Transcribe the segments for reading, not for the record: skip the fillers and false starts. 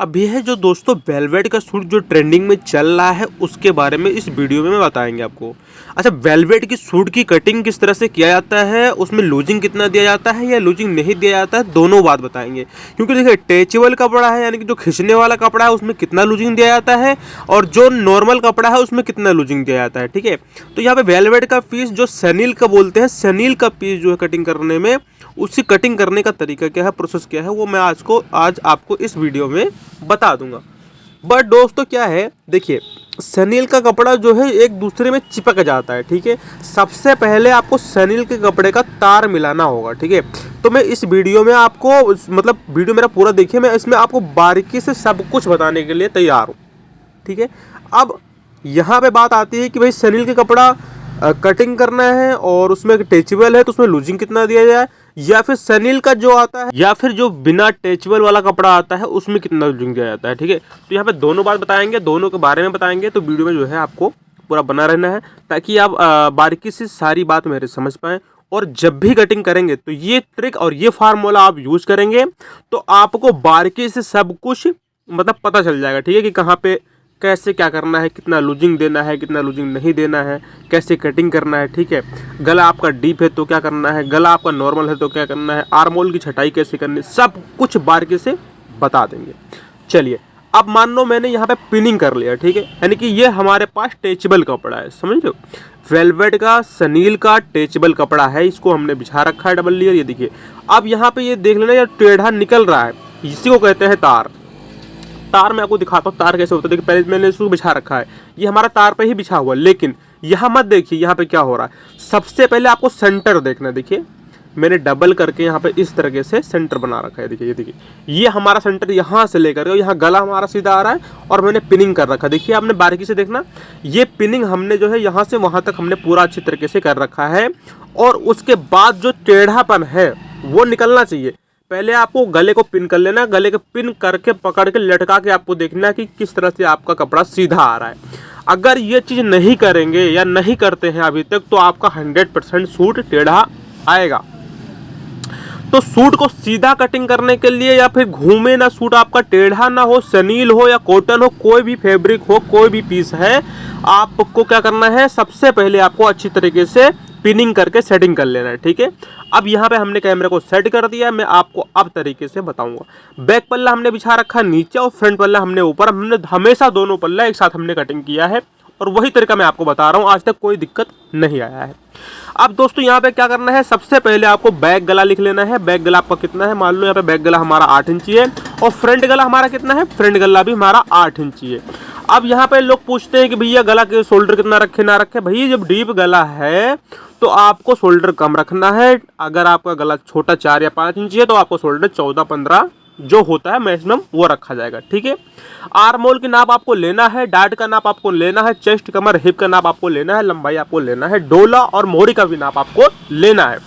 अभी है जो दोस्तों वेलवेट का सूट जो ट्रेंडिंग में चल रहा है उसके बारे में इस वीडियो में बताएंगे आपको। अच्छा, वेलवेट की सूट की कटिंग किस तरह से किया जाता है, उसमें लूजिंग कितना दिया जाता है या लूजिंग नहीं दिया जाता है, दोनों बात बताएंगे। क्योंकि देखिए टैचेबल कपड़ा है यानी कि जो खींचने वाला कपड़ा है उसमें कितना लूजिंग दिया जाता है और जो नॉर्मल कपड़ा है उसमें कितना लूजिंग दिया जाता है। ठीक है, तो यहाँ पे वेलवेट का पीस जो सनील का बोलते हैं, सनील का पीस जो है कटिंग करने में, उसकी कटिंग करने का तरीका क्या है, प्रोसेस क्या है, वो मैं आज आपको इस वीडियो में बता दूंगा। बट दोस्तों क्या है, देखिए सनील का कपड़ा जो है एक दूसरे में चिपक जाता है। ठीक है, सबसे पहले आपको सनील के कपड़े का तार मिलाना होगा। ठीक है, तो मैं इस वीडियो में आपको मतलब वीडियो मेरा पूरा देखिए, मैं इसमें आपको बारीकी से सब कुछ बताने के लिए तैयार हूँ। ठीक है, अब यहाँ पे बात आती है कि भाई सनील के कपड़ा कटिंग करना है और उसमें टैचेबल है तो उसमें लूजिंग कितना दिया जाए, या फिर सनील का जो आता है या फिर जो बिना टैचेबल वाला कपड़ा आता है उसमें कितना लूजिंग दिया जाता है। ठीक है, तो यहाँ पे दोनों बात बताएंगे, दोनों के बारे में बताएंगे। तो वीडियो में जो है आपको पूरा बना रहना है ताकि आप बारीकी से सारी बात मेरे समझ पाएँ। और जब भी कटिंग करेंगे तो ये ट्रिक और ये फार्मूला आप यूज करेंगे तो आपको बारीकी से सब कुछ मतलब पता चल जाएगा। ठीक है, कि कहाँ पे कैसे क्या करना है, कितना लूजिंग देना है, कितना लूजिंग नहीं देना है, कैसे कटिंग करना है। ठीक है, गला आपका डीप है तो क्या करना है, गला आपका नॉर्मल है तो क्या करना है, आर्म होल की छटाई कैसे करनी है, सब कुछ बारीकी से बता देंगे। चलिए, अब मान लो मैंने यहाँ पे पिनिंग कर लिया। ठीक है, यानी कि ये हमारे पास टैचेबल कपड़ा है, समझ लो, वेलवेट का सनील का टैचेबल कपड़ा है, इसको हमने बिछा रखा है डबल लेयर। ये देखिए, अब यहाँ पे ये देख लेना, ये टेढ़ा निकल रहा है, इसी को कहते हैं तार। तार मैं आपको दिखाता हूँ तार कैसे होता है। देखिए पहले मैंने इसको बिछा रखा है, ये हमारा तार पे ही बिछा हुआ है, लेकिन यहाँ मत देखिए यहाँ पे क्या हो रहा है। सबसे पहले आपको सेंटर देखना है। देखिए मैंने डबल करके यहाँ पे इस तरीके से सेंटर बना रखा है। देखिए ये देखिए, ये हमारा सेंटर यहाँ से लेकर के यहाँ गला हमारा सीधा आ रहा है और मैंने पिनिंग कर रखा है। देखिए आपने बारीकी से देखना, ये पिनिंग हमने जो है यहाँ से वहाँ तक हमने पूरा अच्छी तरीके से कर रखा है। और उसके बाद जो टेढ़ापन है वो निकलना चाहिए। पहले आपको गले को पिन कर लेना, गले को पिन करके पकड़ के लटका के आपको देखना है कि किस तरह से आपका कपड़ा सीधा आ रहा है। अगर ये चीज़ नहीं करेंगे या नहीं करते हैं अभी तक तो आपका 100% सूट टेढ़ा आएगा। तो सूट को सीधा कटिंग करने के लिए या फिर घूमे ना सूट, आपका टेढ़ा ना हो, सनील हो या कॉटन हो, कोई भी फैब्रिक हो, कोई भी पीस है, आपको क्या करना है, सबसे पहले आपको अच्छी तरीके से पिनिंग करके सेटिंग कर लेना है। ठीक है, अब यहाँ पे हमने कैमरे को सेट कर दिया, मैं आपको अब तरीके से बताऊंगा। बैक पल्ला हमने बिछा रखा नीचे और फ्रंट पल्ला हमने ऊपर, हमने हमेशा दोनों पल्ला एक साथ हमने कटिंग किया है और वही तरीका मैं आपको बता रहा हूँ, आज तक कोई दिक्कत नहीं आया है। अब दोस्तों यहाँ पे क्या करना है, सबसे पहले आपको बैक गला लिख लेना है। बैक गला आपका कितना है, मान लो यहाँ पे बैक गला हमारा 8 इंची है और फ्रंट गला हमारा कितना है, फ्रंट गला भी हमारा 8 इंची है। अब यहाँ पे लोग पूछते हैं कि भैया गला के शोल्डर कितना रखे ना रखे। भैया जब डीप गला है तो आपको शोल्डर कम रखना है। अगर आपका गला छोटा 4 या 5 इंची है तो आपको शोल्डर 14-15 जो होता है मैक्सिमम वो रखा जाएगा। ठीक है, आर्म होल की नाप आपको लेना है, डार्ट का नाप आपको लेना है, चेस्ट कमर हिप का नाप आपको लेना है, लंबाई आपको लेना है, डोला और मोहरी का भी नाप आपको लेना है।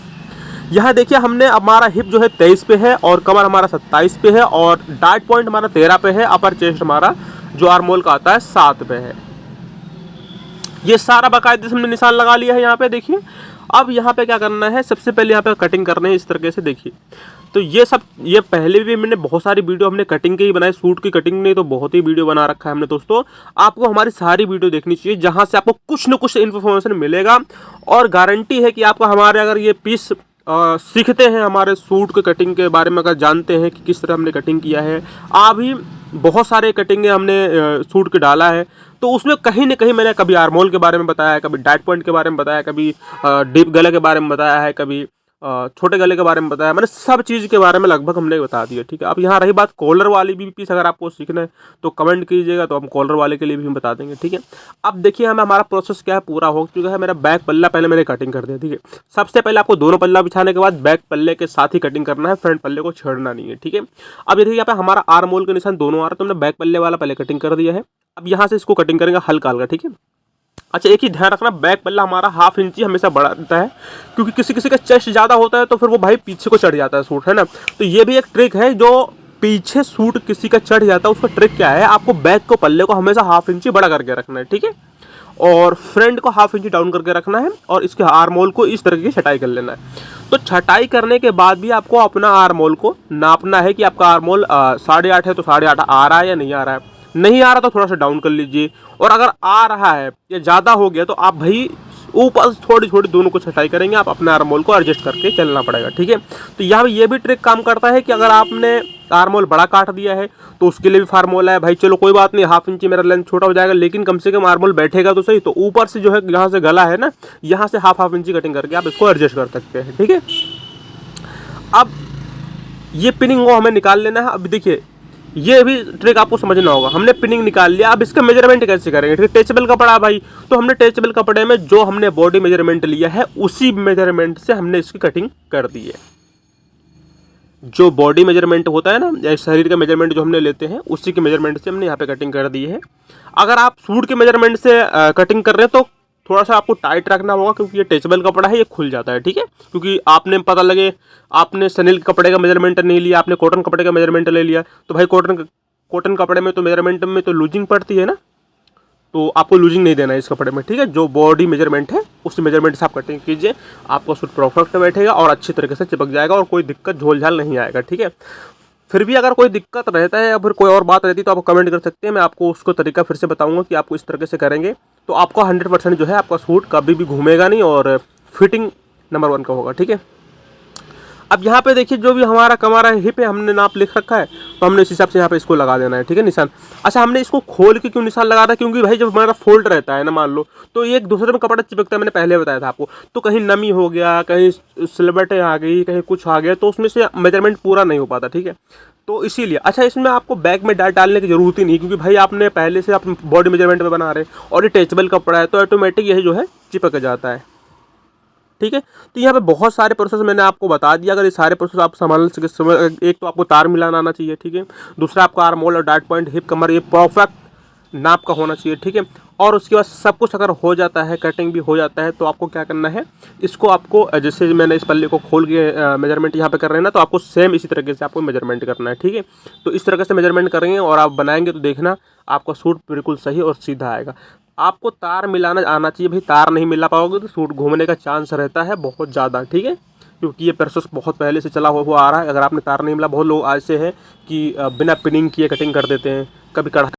यहाँ देखिए हमने हमारा हिप जो है 23 पे है और कमर हमारा 27 पे है और डार्ट पॉइंट हमारा 13 पे है, अपर चेस्ट हमारा जो आर्म होल का आता है 7 पे है। ये सारा बाकायदे से हमने निशान लगा लिया है यहाँ पे। देखिए अब यहाँ पे क्या करना है, सबसे पहले यहाँ पे कटिंग करना है इस तरीके से। देखिए तो ये पहले भी मैंने बहुत सारी वीडियो हमने कटिंग की ही बनाई, सूट की कटिंग नहीं तो बहुत ही वीडियो बना रखा है हमने। दोस्तों आपको हमारी सारी वीडियो देखनी चाहिए जहाँ से आपको कुछ न कुछ इन्फॉर्मेशन मिलेगा और गारंटी है कि आपका हमारे अगर ये पीस सीखते हैं, हमारे सूट के कटिंग के बारे में अगर जानते हैं कि किस तरह हमने कटिंग किया है, अभी बहुत सारे कटिंगे हमने सूट के डाला है तो उसमें कहीं ना कहीं मैंने कभी आर्म होल के बारे में बताया है, कभी डार्ट पॉइंट के बारे में बताया, कभी डीप गले के बारे में बताया है, कभी छोटे गले के बारे में बताया, मैंने सब चीज़ के बारे में लगभग हमने बता दिया। ठीक है, अब यहाँ रही बात कॉलर वाली भी पीस, अगर आपको सीखना है तो कमेंट कीजिएगा तो हम कॉलर वाले के लिए भी हम बता देंगे। ठीक है, अब देखिए हमारा प्रोसेस क्या है, पूरा हो चुका है। मेरा बैक पल्ला पहले मैंने कटिंग कर दिया। ठीक है, सबसे पहले आपको दोनों पल्ला बिछाने के बाद बैक पल्ले के साथ ही कटिंग करना है, फ्रंट पल्ले को छेड़ना नहीं है। ठीक है, अब ये देखिए यहाँ पे हमारा आर्म होल के निशान दोनों आ रहा है तो हमने बैक पल्ले वाला पहले कटिंग कर दिया है। अब यहाँ से इसको कटिंग करेंगे हल्का हल्का। ठीक है, अच्छा एक ही ध्यान रखना, बैक पल्ला हमारा 1/2 इंची हमेशा बढ़ा देता है क्योंकि किसी किसी का चेस्ट ज़्यादा होता है तो फिर वो भाई पीछे को चढ़ जाता है सूट, है ना। तो ये भी एक ट्रिक है, जो पीछे सूट किसी का चढ़ जाता है उसका ट्रिक क्या है, आपको बैक को पल्ले को हमेशा 1/2 इंची बड़ा करके रखना है। ठीक है, और फ्रंट को 1/2 इंची डाउन करके रखना है और इसके आर्म होल को इस तरह की छटाई कर लेना है। तो छटाई करने के बाद भी आपको अपना आर्म होल को नापना है कि आपका आर्म होल 8.5 है तो 8.5 आ रहा है या नहीं आ रहा है। नहीं आ रहा तो थोड़ा सा डाउन कर लीजिए, और अगर आ रहा है या ज़्यादा हो गया तो आप भाई ऊपर से थोड़ी थोड़ी दोनों को छटाई करेंगे, आप अपने आर्म होल को एडजस्ट करके चलना पड़ेगा, ठीक है। तो यहाँ पे ये भी ट्रिक काम करता है कि अगर आपने आर्म होल बड़ा काट दिया है तो उसके लिए भी फार्मूला है भाई, चलो कोई बात नहीं, हाफ इंची मेरा लेंथ छोटा हो जाएगा, लेकिन कम से कम आर्म होल बैठेगा तो सही। तो ऊपर से जो है यहाँ से गला है ना, यहाँ से हाफ इंची कटिंग करके आप इसको एडजस्ट कर सकते हैं, ठीक है। अब ये पिनिंग को हमें निकाल लेना है। अब देखिए ये भी ट्रिक आपको समझना होगा। हमने पिनिंग निकाल लिया, अब इसका मेजरमेंट कैसे करेंगे, ठीक है। टेचेबल कपड़ा भाई, तो हमने टेचेबल कपड़े में जो हमने बॉडी मेजरमेंट लिया है उसी मेजरमेंट से हमने इसकी कटिंग कर दी है। जो बॉडी मेजरमेंट होता है ना, या शरीर का मेजरमेंट जो हमने लेते हैं उसी के मेजरमेंट से हमने यहाँ पे कटिंग कर दी है। अगर आप सूट के मेजरमेंट से कटिंग कर रहे हैं तो थोड़ा सा आपको टाइट रखना होगा, क्योंकि ये टेचेबल कपड़ा है, ये खुल जाता है, ठीक है। क्योंकि आपने पता लगे आपने सनील कपड़े का मेजरमेंट नहीं लिया, आपने कॉटन कपड़े का मेजरमेंट ले लिया, तो भाई कॉटन कपड़े में तो मेजरमेंट में तो लूजिंग पड़ती है ना, तो आपको लूजिंग नहीं देना है इस कपड़े में, ठीक है। जो बॉडी मेजरमेंट है उसी मेजरमेंट से आप कटिंग कीजिए, आपका सूट परफेक्ट बैठेगा और अच्छी तरीके से चिपक जाएगा और कोई दिक्कत झोल झाल नहीं आएगा, ठीक है। फिर भी अगर कोई दिक्कत रहता है या फिर कोई और बात रहती है तो आप कमेंट कर सकते हैं, मैं आपको उसको तरीका फिर से बताऊंगा कि आपको इस तरीके से करेंगे तो आपको 100% जो है आपका सूट कभी भी घूमेगा नहीं और फिटिंग नंबर 1 का होगा, ठीक है। अब यहाँ पे देखिए जो भी हमारा कमरा है हिप है, हमने नाप लिख रखा है, तो हमने इस हिसाब से यहाँ पे इसको लगा देना है, ठीक है, निशान। अच्छा, हमने इसको खोल के क्यों निशान लगा रहा है, क्योंकि भाई जब हमारा फोल्ड रहता है ना, मान लो तो एक दूसरे में कपड़ा चिपकता है, मैंने पहले बताया था आपको, तो कहीं नमी हो गया, कहीं सिलबटें आ गई, कहीं कुछ आ गया, तो उसमें से मेजरमेंट पूरा नहीं हो पाता, ठीक है। तो इसीलिए अच्छा, इसमें आपको बैग में डालने की जरूरत ही नहीं, क्योंकि भाई आपने पहले से आप बॉडी मेजरमेंट में बना रहे हैं और ये टेचेबल कपड़ा है, तो ऑटोमेटिक यही जो है चिपक जाता है, ठीक है। तो यहाँ पे बहुत सारे प्रोसेस मैंने आपको बता दिया। अगर ये सारे प्रोसेस आप संभाल सके, एक तो आपको तार मिलाना आना चाहिए, ठीक है। दूसरा आपका आर्म होल और डार्ट पॉइंट हिप कमर ये परफेक्ट नाप का होना चाहिए, ठीक है। और उसके बाद सब कुछ अगर हो जाता है, कटिंग भी हो जाता है, तो आपको क्या करना है, इसको आपको जैसे मैंने इस पल्ले को खोल के मेजरमेंट यहाँ पे कर रहे हैं ना, तो आपको सेम इसी तरीके से आपको मेजरमेंट करना है, ठीक है। तो इस तरीके से मेजरमेंट करेंगे और आप बनाएंगे तो देखना आपका सूट बिल्कुल सही और सीधा आएगा। आपको तार मिलाना आना चाहिए भाई, तार नहीं मिला पाओगे तो सूट घूमने का चांस रहता है बहुत ज़्यादा, ठीक है। क्योंकि ये प्रोसेस बहुत पहले से चला हुआ आ रहा है। अगर आपने तार नहीं मिला, बहुत लोग ऐसे हैं कि बिना पिनिंग किए कटिंग कर देते हैं, कभी कढ़ा